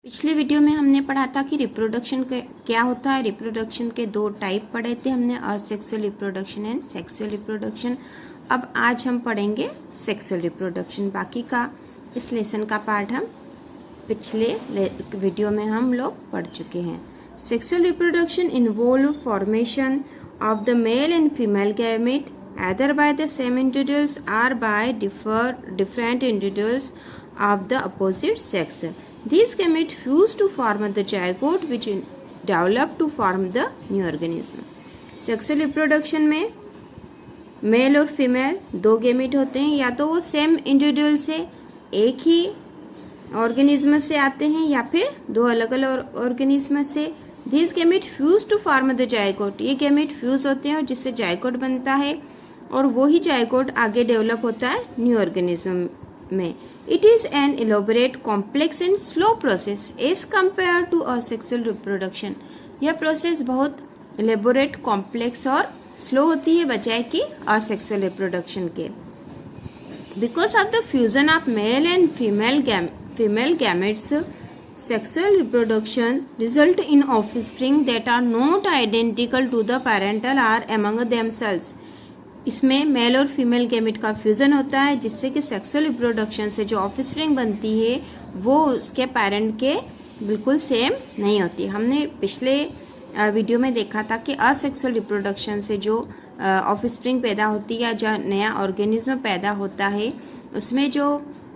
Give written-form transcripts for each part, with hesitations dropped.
पिछले वीडियो में हमने पढ़ा था कि रिप्रोडक्शन क्या होता है। रिप्रोडक्शन के दो टाइप पढ़े थे हमने, asexual reproduction and sexual reproduction. अब आज हम पढ़ेंगे सेक्सुअल रिप्रोडक्शन। बाकी का इस लेसन का पार्ट हम पिछले वीडियो में हम लोग पढ़ चुके हैं। Sexual reproduction involve formation of the male and female gamete either by the same individuals or by different individuals of the opposite sex. These gametes fuse to form the zygote which develop to form the new organism. Sexual reproduction में male और female दो gamete होते हैं, या तो वो same individual से एक ही ऑर्गेनिज्म से आते हैं या फिर दो अलग अलग ऑर्गेनिज्म से। These gametes fuse to form the zygote. ये गेमेट फ्यूज होते हैं और जिससे जाइगोट बनता है और वो ही जाइगोट आगे डेवलप होता है न्यू ऑर्गेनिज्म में। It is an elaborate complex and slow process as compare to asexual reproduction. यह प्रोसेस बहुत इलेबोरेट, कॉम्प्लेक्स और स्लो होती है बजाय कि असेक्सुअल रिप्रोडक्शन के। Because of the fusion of male and female gametes, sexual reproduction result in offspring that are not identical to the parental or among themselves. इसमें mail और female gamete का fusion होता है जिससे कि सेक्सुअल रिप्रोडक्शन से जो ऑफस्प्रिंग बनती है वो उसके पेरेंट के बिल्कुल सेम नहीं होती। हमने पिछले वीडियो में देखा था कि असेक्सुअल रिप्रोडक्शन से जो ऑफस्प्रिंग पैदा होती है या जो नया ऑर्गेनिज्म पैदा होता है उसमें जो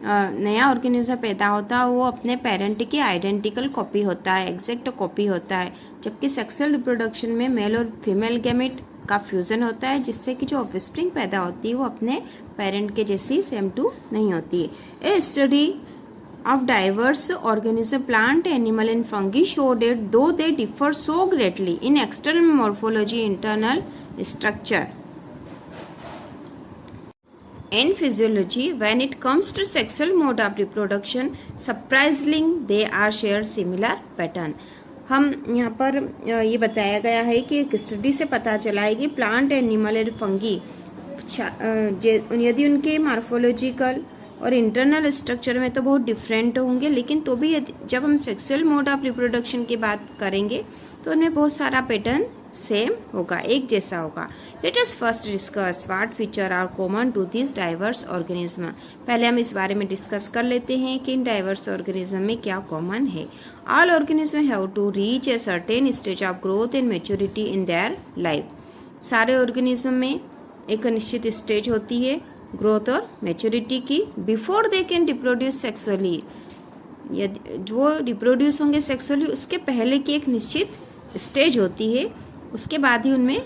नया ऑर्गेनिज्म पैदा होता है वो अपने पेरेंट की आइडेंटिकल कॉपी होता है, एग्जैक्ट कॉपी होता है। जबकि सेक्सुअल रिप्रोडक्शन में मेल और फीमेल गैमेट का फ्यूजन होता है जिससे कि जो ऑफस्प्रिंग पैदा होती है वो अपने पेरेंट के जैसी सेम टू नहीं होती है। A study of diverse organism, plant, animal and fungi show that though they differ so greatly in external morphology, internal structure and physiology, when it comes to sexual mode of reproduction, surprisingly they are share similar pattern. हम यहाँ पर ये बताया गया है कि एक study से पता चला है कि प्लांट, एनिमल और फंगी यदि उनके मार्फोलॉजिकल और इंटरनल स्ट्रक्चर में तो बहुत डिफरेंट होंगे, लेकिन तो भी जब हम सेक्सुअल मोड ऑफ रिप्रोडक्शन की बात करेंगे तो उनमें बहुत सारा पैटर्न सेम होगा, एक जैसा होगा। Let us first discuss what feature are common to this diverse organism. पहले हम इस बारे में डिस्कस कर लेते हैं कि इन डाइवर्स ऑर्गेनिज्म में क्या कॉमन है। All organism have to reach a certain stage of growth and maturity in their life. सारे ऑर्गेनिज्म में एक निश्चित स्टेज होती है ग्रोथ और मैच्योरिटी की, before they can reproduce sexually. यदि जो रिप्रोड्यूस होंगे सेक्सुअली उसके पहले की एक निश्चित स्टेज होती है, उसके बाद ही उनमें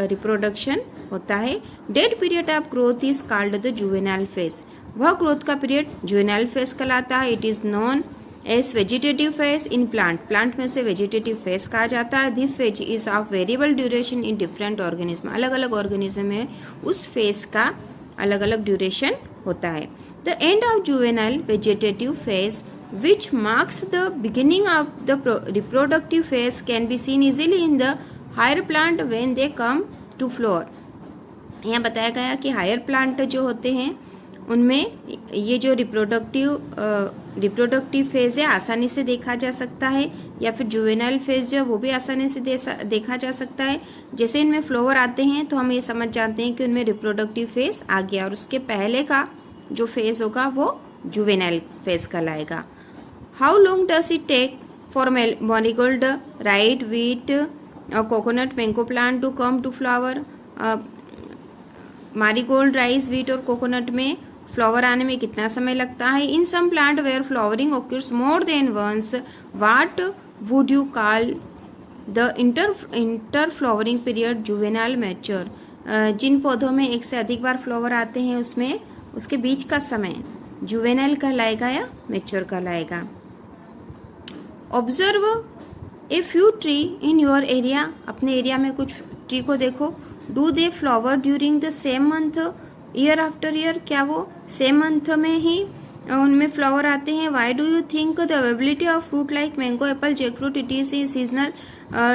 रिप्रोडक्शन होता है। That period of growth is called the juvenile phase. वह ग्रोथ का पीरियड जुवेनाइल फेज कहलाता है। It is known as vegetative phase in plant. Plant में से वेजिटेटिव फेज कहा जाता है। This phase is of variable duration in different organism. अलग अलग ऑर्गेनिज्म में उस फेज का अलग अलग ड्यूरेशन होता है। The end of juvenile vegetative phase which marks the beginning of the reproductive phase can be seen easily in the higher plant when they come to flower. यहाँ बताया गया कि हायर प्लांट जो होते हैं उनमें ये जो रिप्रोडक्टिव फेज है आसानी से देखा जा सकता है, या फिर जुवेनाइल फेज जो वो भी आसानी से देखा जा सकता है। जैसे इनमें फ्लावर आते हैं तो हम ये समझ जाते हैं कि उनमें रिप्रोडक्टिव फेज आ गया और उसके पहले का जो फेज होगा वो जुवेनाइल फेज कहलाएगा। How long does it take for marigold, rice, wheat, coconut, mango plant to come to flower? marigold, rice, wheat और coconut में फ्लावर आने में कितना समय लगता है? In some plant where flowering occurs more than once, what would you call the interflowering period? juvenile mature. जिन पौधों में एक से अधिक बार फ्लावर आते हैं उसमें उसके बीच का समय जुवेनाइल कहलाएगा या मेच्योर कहलाएगा। Observe a few tree in your area. अपने एरिया में कुछ ट्री को देखो। Do they flower during the same month year after year? क्या वो सेम मंथ में ही उनमें फ्लावर आते हैं? Why do you think the availability of fruit like mango, apple, jack fruit it is seasonal?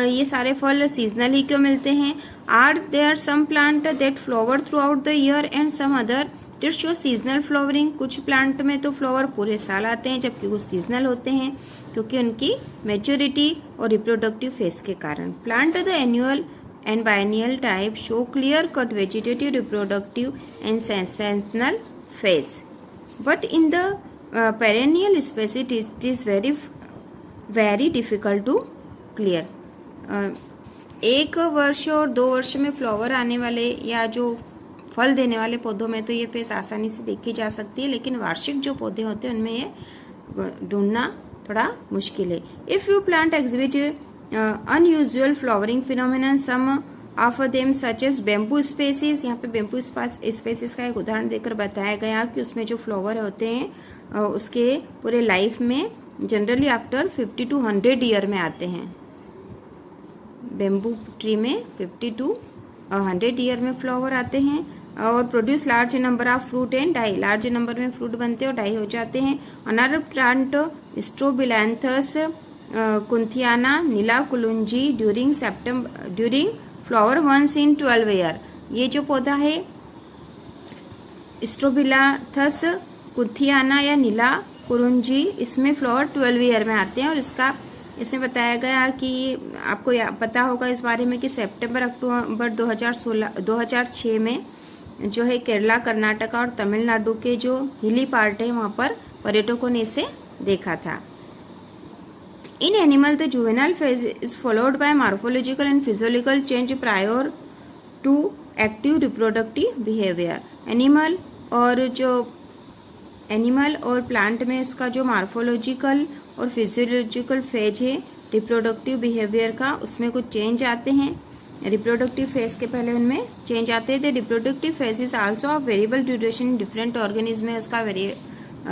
ये सारे फल सीजनल ही क्यों मिलते हैं? Are there some plant that flower throughout the year and some other to show seasonal flowering, कुछ plant में तो फ्लावर पूरे साल आते हैं जबकि वो सीजनल होते हैं क्योंकि उनकी मैच्योरिटी और रिप्रोडक्टिव फेज के कारण। Plant the annual and biennial type show clear cut vegetative, reproductive and sessional phase, but in the perennial species it is very difficult to clear. 1 वर्ष और 2 वर्ष में फ्लावर आने वाले या जो फल देने वाले पौधों में तो ये फेस आसानी से देखी जा सकती है, लेकिन वार्षिक जो पौधे होते हैं उनमें ये ढूंढना थोड़ा मुश्किल है। If you plant exhibit unusual flowering phenomenon, some of them such as bamboo species, यहाँ पे बेम्बू स्पेसीज का एक उदाहरण देकर बताया गया कि उसमें जो फ्लावर होते हैं उसके पूरे लाइफ में जनरली आफ्टर 50 to 100 ईयर में आते हैं। बेम्बू ट्री में 50 to 100 ईयर में फ्लावर आते हैं और produce large number of fruit and die, large number में फ्रूट बनते हैं और डाई हो जाते हैं। Another plant Strobilanthes kunthiana Neelakurinji during flower once in 12 year, ये जो पौधा है स्ट्रोबिलैंथस कुंथियाना या नीला कुरुंजी, इसमें फ्लावर 12 ईयर में आते हैं और इसमें बताया गया कि आपको पता होगा इस बारे में कि सितंबर-अक्टूबर 2006 में जो है केरला, कर्नाटका और तमिलनाडु के जो हिली पार्ट है वहां पर पर्यटकों ने इसे देखा था। In animal the juvenile phase is followed by morphological and physiological change prior to active reproductive behaviour. Animal और प्लांट में इसका जो मॉर्फोलॉजिकल और फिजियोलॉजिकल फेज है रिप्रोडक्टिव बिहेवियर का, उसमें कुछ चेंज आते हैं। रिप्रोडक्टिव फेज के पहले उनमें चेंज आते थे। Reproductive phase is also of variable duration, different organism में उसका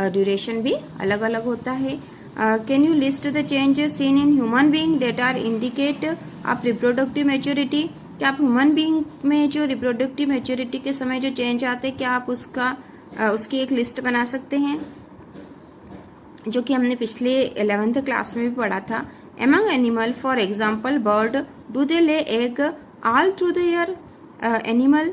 ड्यूरेशन भी अलग अलग होता है। Can you list the change seen in human being that are indicate of reproductive maturity, क्या आप ह्यूमन बीइंग में जो रिप्रोडक्टिव मैच्योरिटी के समय जो चेंज आते हैं क्या आप उसकी एक लिस्ट बना सकते हैं, जो कि हमने पिछले 11th क्लास में भी पढ़ा था। Among animal, for example, bird, do they lay egg all through the year? Animal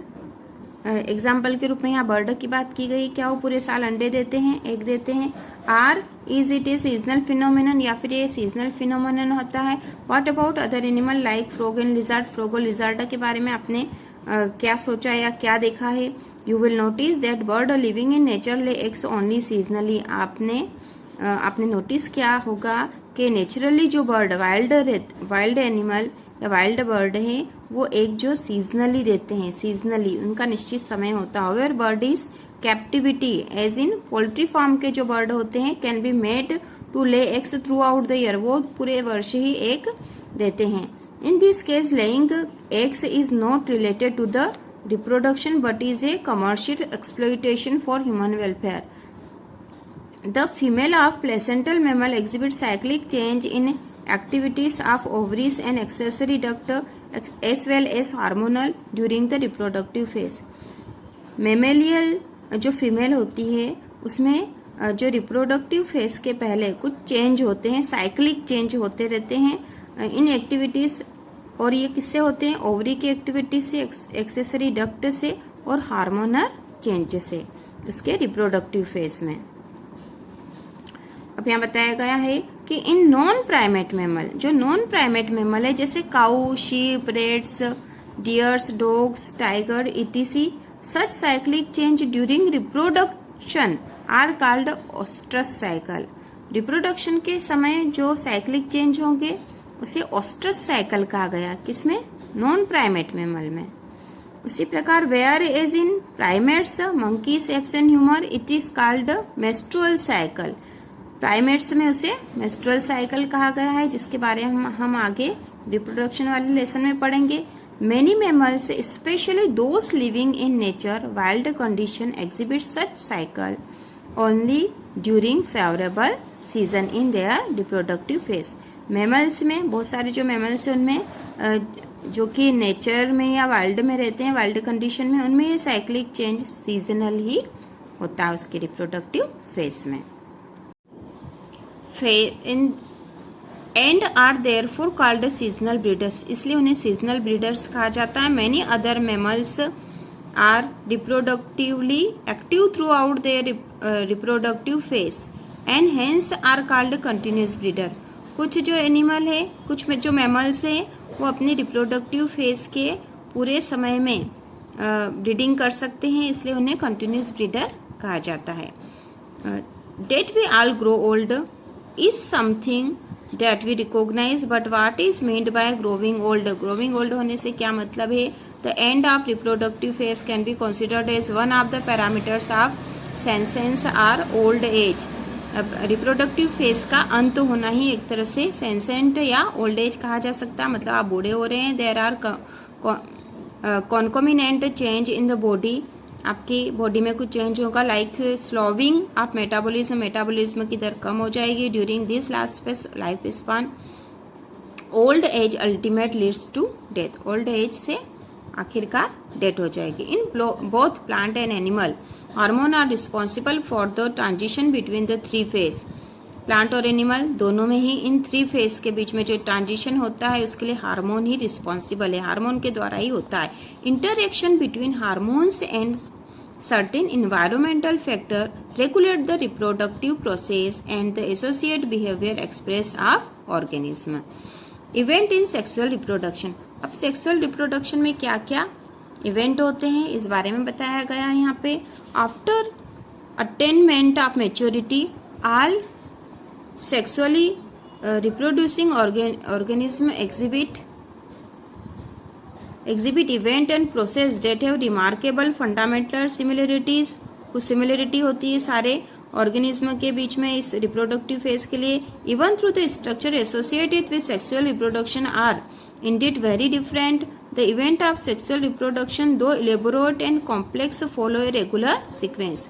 example के रूप में यहाँ बर्ड की बात की गई, क्या वो पूरे साल अंडे देते हैं, एग देते हैं? Or is it a seasonal phenomenon, या फिर ये सीजनल फिनोमिनन होता है? What about other animal like frog and lizard, frog और लिजर्ड के बारे में आपने क्या सोचा या क्या देखा है? You will notice that bird living in nature lay eggs only seasonally, आपने नोटिस किया होगा कि नेचुरली जो बर्ड वाइल्ड एनिमल या वाइल्ड बर्ड है वो एक जो सीजनली देते हैं, सीजनली उनका निश्चित समय होता है। Where bird is captivity as in poultry farm के जो बर्ड होते हैं can be made to lay eggs throughout the year, वो पूरे वर्ष ही एग देते हैं। In this case laying eggs is not related to the reproduction but is a commercial exploitation for human welfare. The female of placental mammal exhibits cyclic change in activities of ovaries and accessory duct as well as hormonal during the reproductive phase. Mammalian जो female होती है उसमें जो reproductive phase के पहले कुछ change होते हैं, साइक्लिक चेंज होते रहते हैं इन एक्टिविटीज, और ये किससे होते हैं? ओवरी की एक्टिविटी से, एक्सेसरी डक्ट से और हार्मोनल चेंज से उसके रिप्रोडक्टिव फेज में। अब यहाँ बताया गया है कि इन नॉन प्राइमेट मैमल, जो नॉन प्राइमेट मैमल है जैसे cow, sheep, rats, deers, dogs, tiger etc, such cyclic change during reproduction are called oestrus cycle. Reproduction के समय जो साइक्लिक चेंज होंगे उसे ओस्ट्रस साइकिल कहा गया, किसमें? नॉन प्राइमेट मैमल में। उसी प्रकार whereas in primates, monkeys, apes and humans it is called menstrual cycle. Primates में उसे मेस्ट्रुअल साइकिल कहा गया है, जिसके बारे में हम आगे रिप्रोडक्शन वाले लेसन में पढ़ेंगे। Many mammals specially those living in nature wild condition exhibit such cycle only during favourable season in their reproductive phase. Mammals में बहुत सारे जो मैमल्स हैं उनमें जो कि नेचर में या वाइल्ड में रहते हैं, वाइल्ड कंडीशन में, उनमें ये साइक्लिक चेंज सीजनल ही होता है उसके रिप्रोडक्टिव फेज में। And are therefore called seasonal breeders, इसलिए उन्हें सीजनल ब्रीडर्स कहा जाता है। Many other mammals are reproductively active throughout their reproductive phase and hence are called continuous breeder. कुछ जो एनिमल है, कुछ में जो मैमल्स हैं, वो अपनी रिप्रोडक्टिव फेज के पूरे समय में ब्रीडिंग कर सकते हैं, इसलिए उन्हें कंटिन्यूस ब्रीडर कहा जाता है. That we all grow old is something that we recognize, but what is meant by growing old? Growing old होने से क्या मतलब है? The end of reproductive phase can be considered as one of the parameters of senescence or old age. अब reproductive phase का अंत होना ही एक तरह से सेंसेंट या ओल्ड एज कहा जा सकता है, मतलब आप बूढ़े हो रहे हैं. There are concomitant change in the body, आपकी बॉडी में कुछ चेंज होगा, लाइक स्लोविंग ऑफ मेटाबॉलिज्म की दर कम हो जाएगी during this last life span. Old age ultimate leads to death, old age से आखिरकार डेथ हो जाएगी. In both plant and animal hormone are responsible for the transition between the three phase. Plant और animal दोनों में ही in three phase के बीच में जो ट्रांजिशन होता है उसके लिए हार्मोन ही रिस्पॉन्सिबल है, हार्मोन के द्वारा ही होता है. Interaction between hormones and certain environmental factor regulate the reproductive process and the associate behavior express of organism. Event in sexual reproduction. अब सेक्सुअल रिप्रोडक्शन में क्या क्या इवेंट होते हैं इस बारे में बताया गया है यहाँ पे. After attainment of maturity all sexually reproducing organism exhibit event and process that have remarkable fundamental similarities. कुछ सिमिलरिटी होती है सारे ऑर्गेनिज्म के बीच में इस रिप्रोडक्टिव फेज के लिए. Even through the structure associated with sexual reproduction are indeed very different. The event of sexual reproduction though elaborate and complex follow a regular sequence.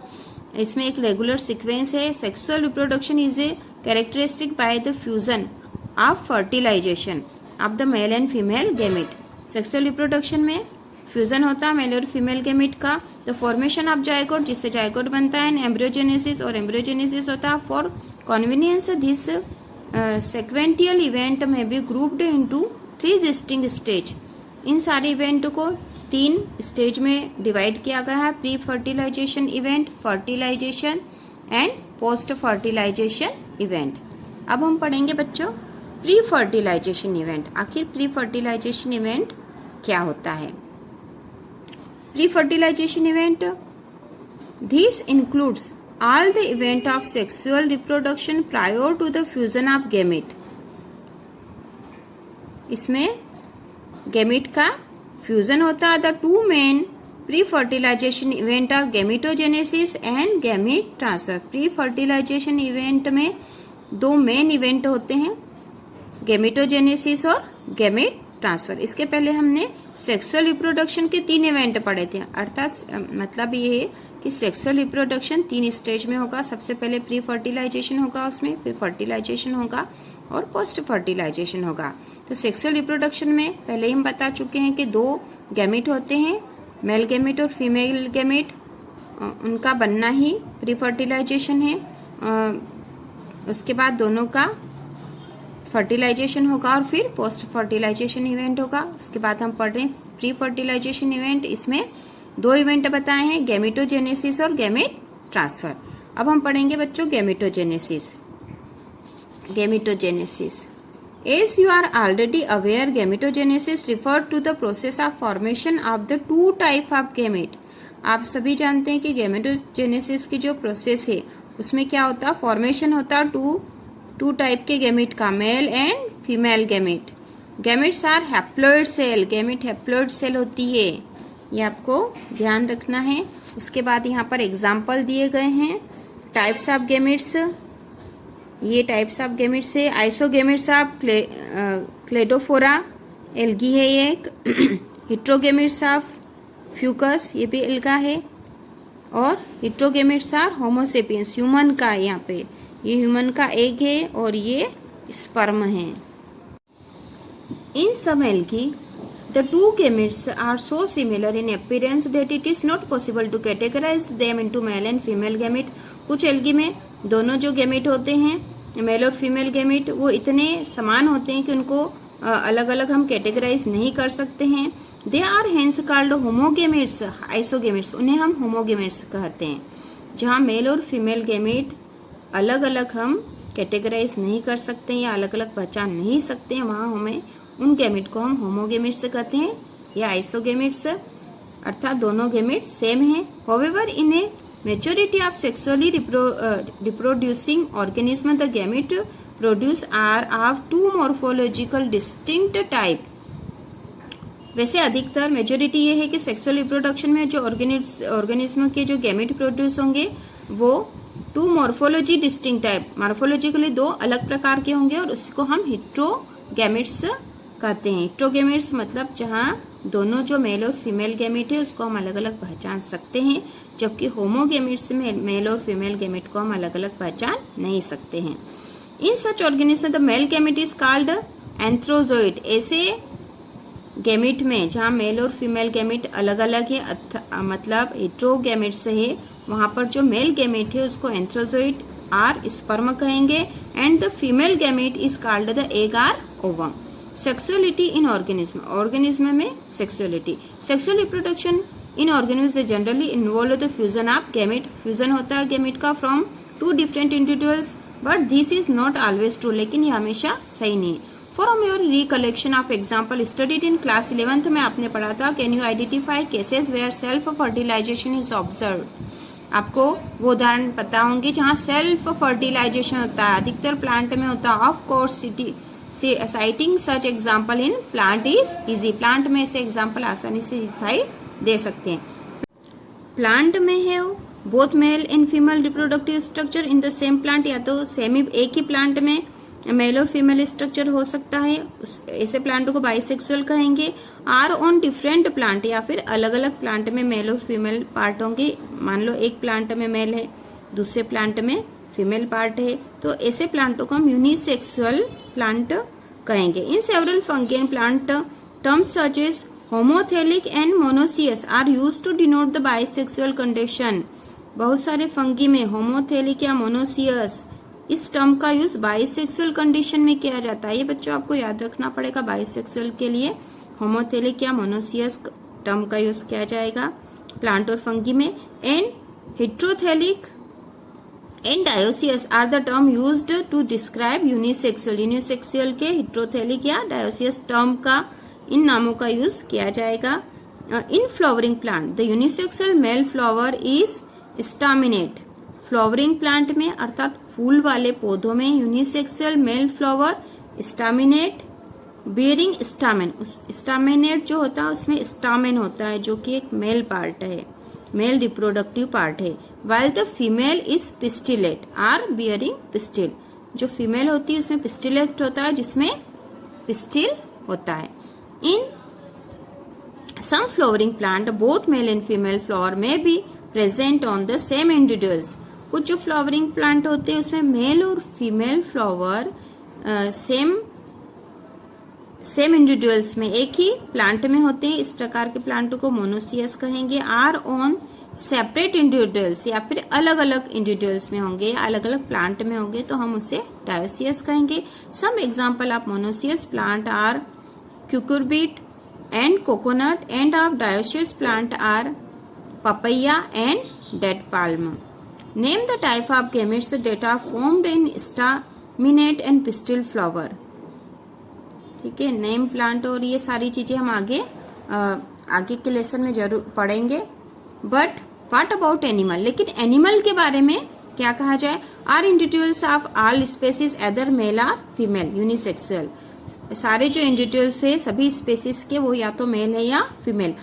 इसमें एक रेगुलर सीक्वेंस है. Sexual reproduction is a characteristic by the fusion of fertilization of the male and female gamete. Sexual reproduction में fusion होता है male और female gamete का. The formation of zygote, जिससे zygote बनता है. एम्ब्रियोजेनेसिस, और एम्ब्रियोजेनेसिस होता है. For convenience this sequential event may be grouped into three distinct stage. इन सारे इवेंट को तीन स्टेज में डिवाइड किया गया है. Pre fertilisation event, fertilisation and post fertilisation event. अब हम पढ़ेंगे बच्चों प्री फर्टिलाइजेशन इवेंट. आखिर प्री फर्टिलाइजेशन इवेंट क्या होता है? Pre fertilisation event this includes all the event of sexual reproduction prior to the fusion of gamete. इसमें gamete का फ्यूजन होता है. The two main pre fertilisation event are gametogenesis and gamete transfer. Pre fertilisation event में दो main event होते हैं, gametogenesis और gamete transfer. इसके पहले हमने सेक्सुअल रिप्रोडक्शन के तीन इवेंट पढ़े थे. अर्थात मतलब ये है कि सेक्सुअल रिप्रोडक्शन तीन स्टेज में होगा. सबसे पहले प्री फर्टिलाइजेशन होगा, उसमें फिर फर्टिलाइजेशन होगा और पोस्ट फर्टिलाइजेशन होगा. तो सेक्सुअल रिप्रोडक्शन में पहले ही हम बता चुके हैं कि दो गैमेट होते हैं, मेल गैमेट और फीमेल गैमेट. उनका बनना ही प्री फर्टिलाइजेशन है. उसके बाद दोनों का फर्टिलाइजेशन होगा और फिर पोस्ट फर्टिलाइजेशन इवेंट होगा. उसके बाद हम पढ़ रहे हैं प्री फर्टिलाइजेशन इवेंट. इसमें दो इवेंट बताए हैं, गैमेटोजेनेसिस और गैमेट ट्रांसफर. अब हम पढ़ेंगे बच्चों gametogenesis. Gametogenesis, as you are already aware, gametogenesis refer to the process of formation of the two type of gamete. आप सभी जानते हैं कि गैमेटोजेनेसिस की जो प्रोसेस है उसमें क्या होता है, फॉर्मेशन होता है टू टाइप के गैमेट का, male and female gamete. Gametes are haploid cell. Gamete haploid cell होती है, ये आपको ध्यान रखना है. उसके बाद यहाँ पर एग्जाम्पल दिए गए हैं टाइप्स ऑफ गैमेट्स. ये टाइप्स ऑफ गैमेट्स है. आइसोगैमेट्स ऑफ क्लेडोफोरा, एल्गी है ये एक. हिट्रोगैमेट्स ऑफ फ्यूकस, ये भी एल्गा है. और हिट्रोगैमेट्स आर होमोसेपियंस, ह्यूमन का है यहाँ पे. ये ह्यूमन का एग है और ये स्पर्म है. इन सब algae the two gametes are so similar in appearance that it is not possible to categorize them into male and female gamete. कुछ एल्गी में दोनों जो गैमेट होते हैं, मेल और फीमेल गैमेट, वो इतने समान होते हैं कि उनको अलग अलग हम कैटेगराइज नहीं कर सकते हैं. They are hence called homogametes, isogametes, उन्हें हम होमोगेमेट्स कहते हैं। जहाँ मेल और फीमेल गेमेट अलग अलग हम कैटेगराइज नहीं कर सकते या अलग अलग पहचान नहीं सकते हैं, वहाँ हमें उन गेमेट को हम होमोगेमेट्स कहते हैं या आइसोगेमेट्स, अर्थात दोनों गेमेट सेम हैं। However in a maturity of sexually reproducing organism the gamete produce are of two morphological distinct type. वैसे अधिकतर मेजोरिटी ये है कि सेक्सुअल रिप्रोडक्शन में जो ऑर्गेनिज्म के जो गैमेट प्रोड्यूस होंगे वो two morphology distinct type, morphologically दो अलग प्रकार के होंगे और उसको हम हेट्रोगैमेट्स कहते हैं। हेट्रोगैमेट्स मतलब जहाँ दोनों जो मेल और फीमेल गैमेट है उसको हम अलग अलग पहचान सकते हैं, जबकि होमोगैमेट्स में मेल और फीमेल गैमेट को हम अलग अलग पहचान नहीं सकते हैं। In such organism the male gamete is called antherozoid. ऐसे गैमेट में जहाँ मेल और फीमेल गैमेट अलग अलग है, मतलब हेट्रोगैमेट्स है, वहां पर जो मेल गैमेट है उसको एंथ्रोजोइड आर स्पर्म कहेंगे and the female gamete is called the egg or ovum. Sexuality in organism, organism में sexuality, sexual reproduction in organism generally involve the fusion of gamete, fusion होता है gamete का from two different individuals, but this is not always true, लेकिन ये हमेशा सही नहीं है। From your recollection of example studied in class 11th में आपने पढ़ा था, can you identify cases where self fertilisation is observe. आपको वो उदाहरण पता होंगे जहाँ सेल्फ फर्टिलाइजेशन होता है, अधिकतर प्लांट में होता है। Of course citing such example in plant is easy, plant में ऐसे एग्जाम्पल आसानी से दिखाई दे सकते हैं। प्लांट में है both male and female reproductive structure in the same plant, या तो सेम ही एक ही प्लांट में मेल और फीमेल स्ट्रक्चर हो सकता है, ऐसे प्लांट को बाइसेक्सुअल कहेंगे। आर ऑन डिफरेंट प्लांट, या फिर अलग अलग प्लांट में मेल और फीमेल पार्ट होंगे। मान लो एक प्लांट में मेल है, दूसरे प्लांट में फीमेल पार्ट है, तो ऐसे प्लांटों को हम यूनिसेक्सुअल प्लांट कहेंगे। In several fungi plant terms such as homothallic and monoecious are used to denote the bisexual condition. बहुत सारे फंगी में होमोथेलिक या मोनोसियस इस टर्म का यूज बाइसेक्सुअल कंडीशन में किया जाता है। ये बच्चों आपको याद रखना पड़ेगा, बाइसेक्सुअल के लिए होमोथेलिक या मोनोसियस टर्म का यूज किया जाएगा प्लांट और फंगी में। And heterothallic and dioecious are the term used to describe unisexual, unisexual के हेट्रोथेलिक या डायोसियस टर्म का इन नामों का यूज किया जाएगा। In flowering plant the unisexual male flower is staminate. Flowering plant में अर्थात फूल वाले पौधों में unisexual male flower staminate bearing stamen, उस स्टामिनेट जो होता है उसमें स्टामेन होता है जो कि एक मेल पार्ट है, मेल रिप्रोडक्टिव पार्ट है। While the female is pistillate or bearing pistil, जो फीमेल होती है उसमें पिस्टिलेट होता है जिसमें पिस्टिल होता है। In some flowering plant both male and female flower may be present on the same individuals. कुछ जो फ्लावरिंग प्लांट होते हैं उसमें मेल और फीमेल फ्लावर सेम इंडिविजुअल्स में एक ही प्लांट में होते हैं, इस प्रकार के प्लांट को मोनोसियस कहेंगे। आर ऑन सेपरेट इंडिविजुअल्स, या फिर अलग अलग इंडिविजुअल्स में होंगे या अलग अलग प्लांट में होंगे तो हम उसे डायोसियस कहेंगे। Some example of monoecious plant are cucurbit and coconut, and of dioecious plant are papaya and dead palm. Name the type of gametes that are formed in staminate and pistil flower. ठीक है, name plant और ये सारी चीजें हम आगे के lesson में जरूर पढ़ेंगे। बट व्हाट अबाउट एनिमल, लेकिन एनिमल के बारे में क्या कहा जाए? Are individuals of all species either male or female unisexual. सारे जो इंडिविजुअल्स है सभी स्पेसीज के वो या तो मेल है या female.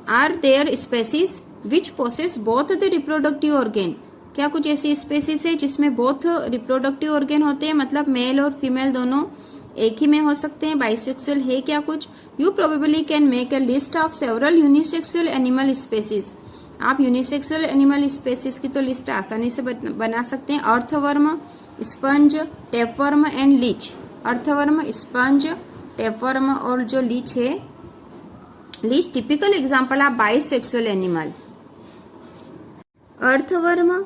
Are there species which possess both the reproductive organ, क्या कुछ ऐसी स्पेसीज है जिसमें बोथ रिप्रोडक्टिव ऑर्गेन होते हैं, मतलब मेल और फीमेल दोनों एक ही में हो सकते हैं, बाइसेक्सुअल है क्या कुछ? You probably can make a list of several unisexual animal species. आप यूनिसेक्सुअल एनिमल स्पेसीज की तो लिस्ट आसानी से बना सकते हैं। Earthworm, sponge, tapeworm and leech. Earthworm, sponge, tapeworm और जो लीच है, leech typical example of bisexual animal. Earthworm,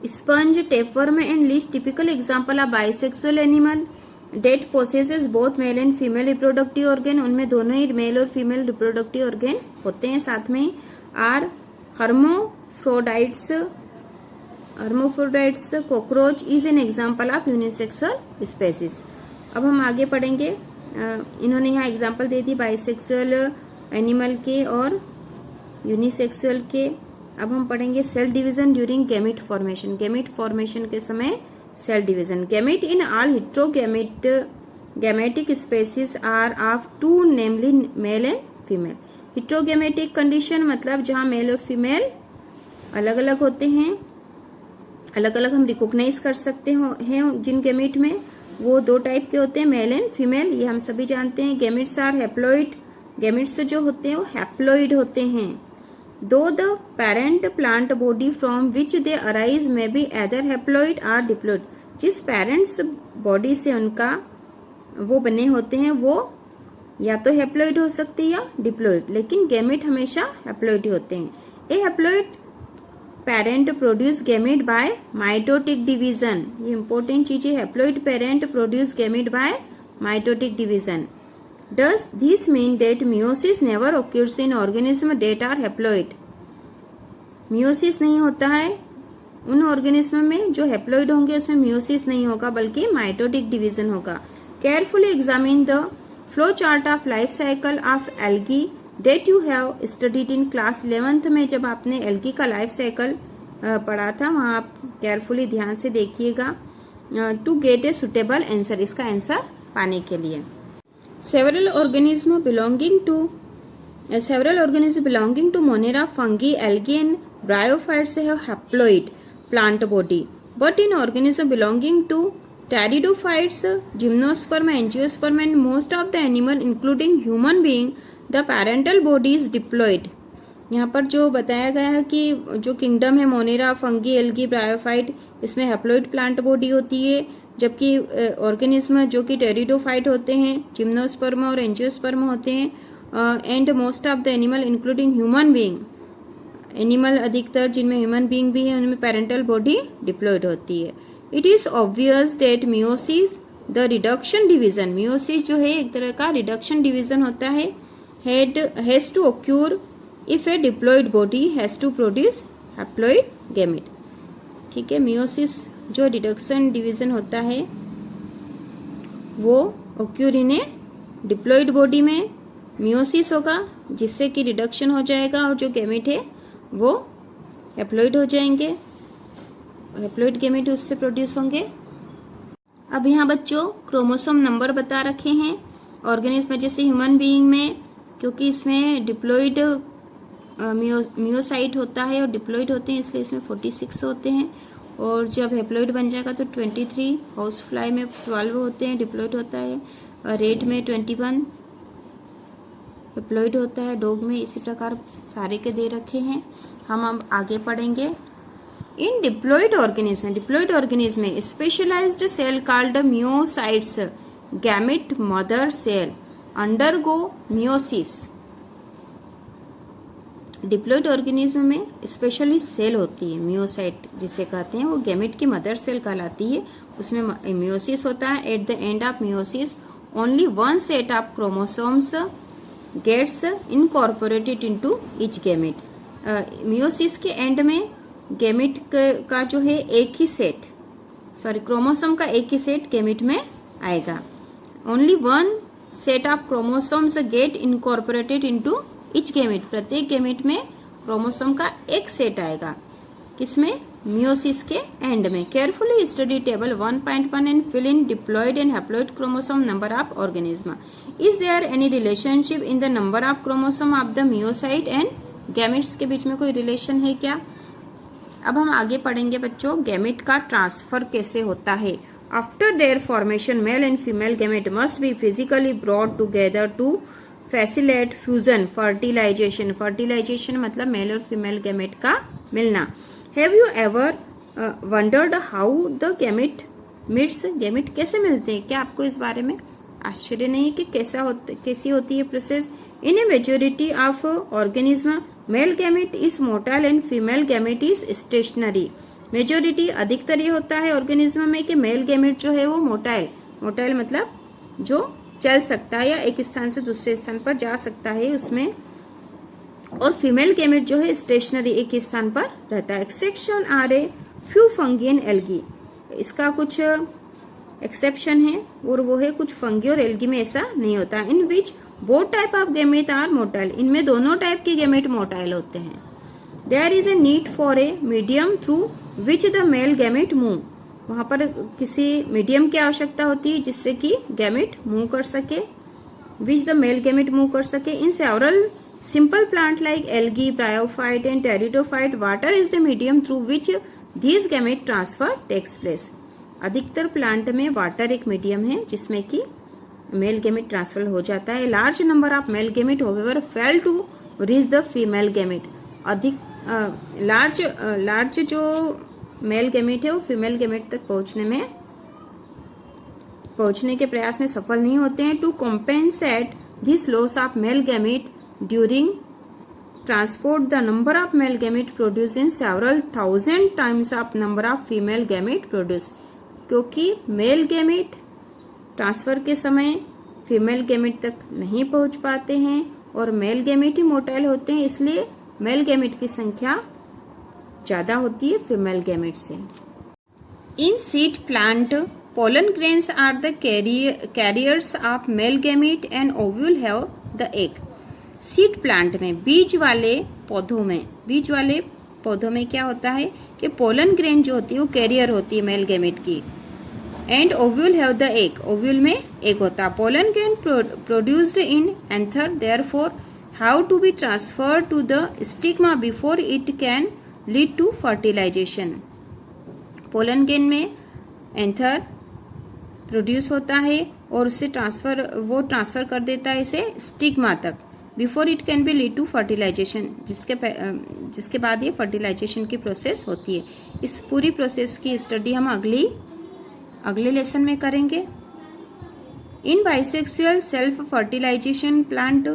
sponge, tapeworm and leech typical example of bisexual animal. That possesses both male and female reproductive organ, उनमें दोनों ही male और female reproductive organ होते हैं साथ में। Are hermaphrodites, cockroach is an example of unisexual species. अब हम आगे पढ़ेंगे, इन्होंने यहाँ एग्जाम्पल दे दी बाइसेक्सुअल एनिमल के और यूनिसेक्सुअल के। अब हम पढ़ेंगे cell division during gamete formation, gamete formation के समय cell division. Gamete in all heterogametic species are of two namely male and female. Heterogametic condition मतलब जहाँ मेल और फीमेल अलग अलग होते हैं, अलग अलग हम रिकॉग्नाइज कर सकते हैं जिन गैमेट में, वो दो टाइप के होते हैं, मेल एंड फीमेल, ये हम सभी जानते हैं। गैमेट्स आर हैप्लॉइड, गैमेट्स जो होते हैं वो हैप्लॉइड होते हैं। दो the parent plant body from which they arise में बी एदर हैप्लॉइड और डिप्लॉइड, जिस पेरेंट्स बॉडी से उनका वो बने होते हैं वो या तो हैप्लॉइड हो सकती है या डिप्लॉइड, लेकिन गैमेट हमेशा हैप्लॉइड ही होते हैं। A haploid parent produce gamete by mitotic division, ये इंपॉर्टेंट चीज है। Haploid parent produce gamete by mitotic division. Does this mean that meiosis never occurs in organism that are haploid? Meiosis नहीं होता है उन ऑर्गेनिज्म में जो हैप्लॉइड होंगे, उसमें मियोसिस नहीं होगा बल्कि माइटोटिक डिवीजन होगा। Carefully examine the flow chart of life cycle of algae that you have studied in class 11th में, जब आपने एल्गी का लाइफ साइकिल पढ़ा था वहाँ आप केयरफुली ध्यान से देखिएगा to get a suitable answer, इसका आंसर पाने के लिए। Several organisms belonging to Monera, fungi, algae and bryophytes have haploid plant body, but in organisms belonging to pteridophytes, gymnosperm, angiosperm and most of the animal including human being, the parental body is diploid। यहाँ पर जो बताया गया है कि जो kingdom है Monera, fungi, algae, bryophyte, इसमें हैप्लॉइड प्लांट बॉडी होती है, जबकि ऑर्गेनिज्म जो कि टेरिडोफाइट होते हैं, जिम्नोस्पर्म और एंजियोस्पर्म होते हैं, and most of the animal including human being, animal अधिकतर जिनमें ह्यूमन बीइंग भी है उनमें पेरेंटल बॉडी डिप्लॉयड होती है। It is obvious that meiosis the reduction division, meiosis जो है एक तरह का रिडक्शन डिवीजन होता है, has to occur if a diploid body has to produce haploid gamete. ठीक है, मियोसिस जो रिडक्शन डिवीजन होता है वो occur in a diploid body में मियोसिस होगा, जिससे कि रिडक्शन हो जाएगा और जो गैमेट है वो हैप्लॉइड हो जाएंगे, हैप्लॉइड गैमेट उससे प्रोड्यूस होंगे। अब यहाँ बच्चों क्रोमोसोम नंबर बता रखे हैं ऑर्गेनिज्म में, जैसे ह्यूमन बीइंग में, क्योंकि इसमें डिप्लॉयड मियोसाइट होता है और डिप्लॉयड होते हैं, इसलिए इसमें 46 होते हैं, और जब हैप्लॉइड बन जाएगा तो 23, हाउस फ्लाई में 12 होते हैं, डिप्लॉयड होता है, रेट में 21 हैप्लॉइड होता है, डॉग में इसी प्रकार सारे के दे रखे हैं। हम अब आगे पढ़ेंगे। इन डिप्लॉयड ऑर्गेनिज्म में specialised cell called meiocytes gamete mother cell undergo meiosis. Diploid organism में स्पेशली सेल होती है मियोसाइट जिसे कहते हैं, वो गैमेट की मदर सेल कहलाती है, उसमें मियोसिस होता है। At the end of meiosis only one set of chromosomes gets incorporated into each gamete. Meiosis के एंड में गैमेट का जो है एक ही सेट, क्रोमोसोम का एक ही सेट गैमेट में आएगा। Only one set of chromosomes get incorporated into each gamete, प्रत्येक गैमेट में क्रोमोसोम का एक सेट आएगा, किसमें, मियोसिस के एंड में। Carefully study table 1.1 and fill in diploid and haploid chromosome number of organism. Is there any relationship in the number of chromosome of the meiocyte and gametes के बीच में कोई रिलेशन है क्या? अब हम आगे पढ़ेंगे बच्चों, गैमेट का ट्रांसफर कैसे होता है। After their formation male and female gamete must be physically brought together to facilitate fusion fertilisation. Fertilisation मतलब मेल और फीमेल गैमेट का मिलना। Have you ever wondered how the gamete meets, gamete कैसे मिलते हैं? क्या आपको इस बारे में आश्चर्य नहीं कि कैसी होती है process? In A majority of organism mail gamete is motile and female gamete is stationary. Majority अधिकतर ये होता है ऑर्गेनिज्म में कि मेल गैमेट जो है वो मोटाइल मोटाइल मतलब जो चल सकता है या एक स्थान से दूसरे स्थान पर जा सकता है उसमें। और फीमेल गैमेट जो है स्टेशनरी एक स्थान पर रहता है। Exception are a few fungi and algae, इसका कुछ एक्सेप्शन है और वो है कुछ फंगी और एल्गी में ऐसा नहीं होता। In which both type of gamete are motile, इनमें दोनों टाइप के गैमेट मोटाइल होते हैं। There is a need for a medium through which the male gamete move, वहां पर किसी मीडियम की आवश्यकता होती है जिससे कि गैमेट मूव कर सके, which the male gamete move कर सके। In several simple plant like algae, bryophyte and pteridophyte, water is the medium through which this gamete transfer takes place. अधिकतर प्लांट में वाटर एक मीडियम है जिसमें कि मेल गैमेट ट्रांसफर हो जाता है। Large number of male gamete however fail to reach the female gamete, अधिक लार्ज जो मेल गैमेट है वो फीमेल गैमेट तक पहुंचने के प्रयास में सफल नहीं होते हैं। To compensate this loss of male gamete during transport, the number of male gamete produce in several thousand times of number of female gamete produce, क्योंकि मेल गैमेट ट्रांसफर के समय फीमेल गैमेट तक नहीं पहुंच पाते हैं और मेल गैमेट ही motile होते हैं, इसलिए मेल गैमेट की संख्या ज्यादा होती है फीमेल गैमेट से। In seed plant pollen grains are the carriers of male gamete and ovule have the egg. Seed plant में बीज वाले पौधों में क्या होता है कि पोलन ग्रेन जो होती है वो कैरियर होती है मेल गैमेट की, and ovule have the egg, ovule में एग होता है। Pollen grain produced in anther therefore have to be transferred to the stigma before it can lead to fertilisation. Pollen grain में anther produce होता है और उससे transfer कर देता है इसे स्टिग्मा तक, before it can be lead to fertilisation, जिसके बाद ये फर्टिलाइजेशन की प्रोसेस होती है। इस पूरी प्रोसेस की स्टडी हम अगले लेसन में करेंगे। In bisexual self fertilization plant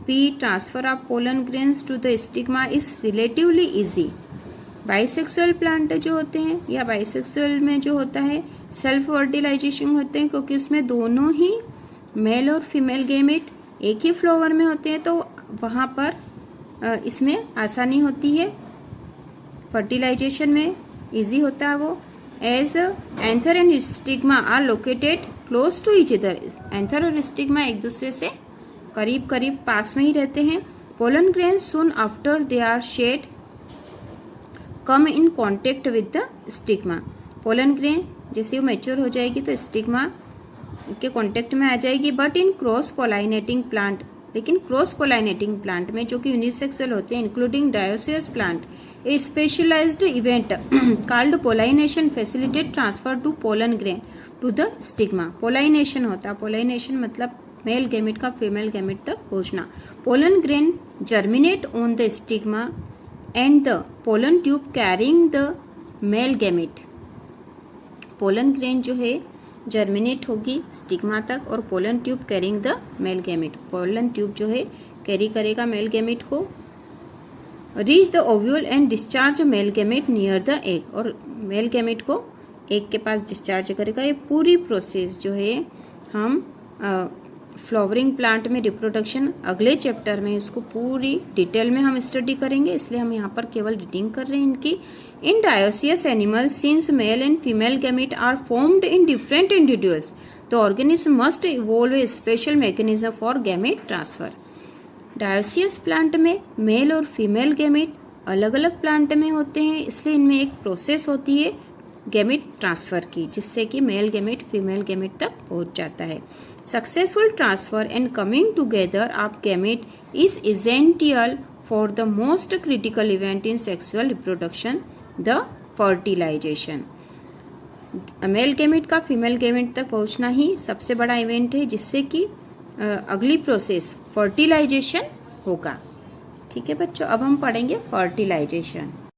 pea transfer of pollen grains to the stigma is relatively easy. Bisexual plant जो होते हैं या बाइसेक्सुअल में जो होता है सेल्फ फर्टिलाइजेशन होते हैं, क्योंकि उसमें दोनों ही मेल और फीमेल गैमेट एक ही फ्लावर में होते हैं, तो वहां पर इसमें आसानी होती है, फर्टिलाइजेशन में इजी होता है वो। As anther and stigma are located close to each other, anther और स्टिग्मा एक दूसरे से करीब करीब पास में ही रहते हैं। Pollen grains soon after they are shed come in contact with the stigma, pollen grain जैसे वो मैच्योर हो जाएगी तो स्टिग्मा के कांटेक्ट में आ जाएगी। But in cross pollinating plant, लेकिन क्रॉस पोलाइनेटिंग प्लांट में जो कि यूनिसेक्सुअल होते हैं including dioecious plant, a specialised event called pollination facilitate transfer to pollen grain to the stigma. Pollination होता है, पोलाइनेशन मतलब मेल गैमेट का फीमेल गैमेट तक पहुंचना। Pollen grain germinate on the stigma and the pollen tube carrying the male gamete. Pollen grain जो है germinate होगी stigma तक और pollen tube carrying the male gamete, pollen tube जो है कैरी करेगा मेल गैमेट को। Reach the ovule and discharge male gamete near the egg, और मेल गैमेट को एग के पास डिस्चार्ज करेगा। ये पूरी प्रोसेस जो है हम फ्लावरिंग प्लांट में रिप्रोडक्शन अगले चैप्टर में इसको पूरी डिटेल में हम स्टडी करेंगे, इसलिए हम यहाँ पर केवल रीडिंग कर रहे हैं इनकी। In dioecious animals since male and female gamete are formed in different individuals the organism must evolve a special mechanism for gamete transfer. Dioecious plant में मेल और फीमेल गैमेट अलग अलग प्लांट में होते हैं, इसलिए इनमें एक प्रोसेस होती है गैमेट ट्रांसफर की, जिससे कि मेल गैमेट फीमेल गैमेट तक पहुंच जाता है। Successful transfer and coming together of gamete is essential for the most critical event in sexual reproduction, the fertilisation. Male gamete का फीमेल गैमेट तक पहुंचना ही सबसे बड़ा इवेंट है, जिससे कि अगली प्रोसेस फर्टिलाइजेशन होगा। ठीक है बच्चों, अब हम पढ़ेंगे फर्टिलाइजेशन।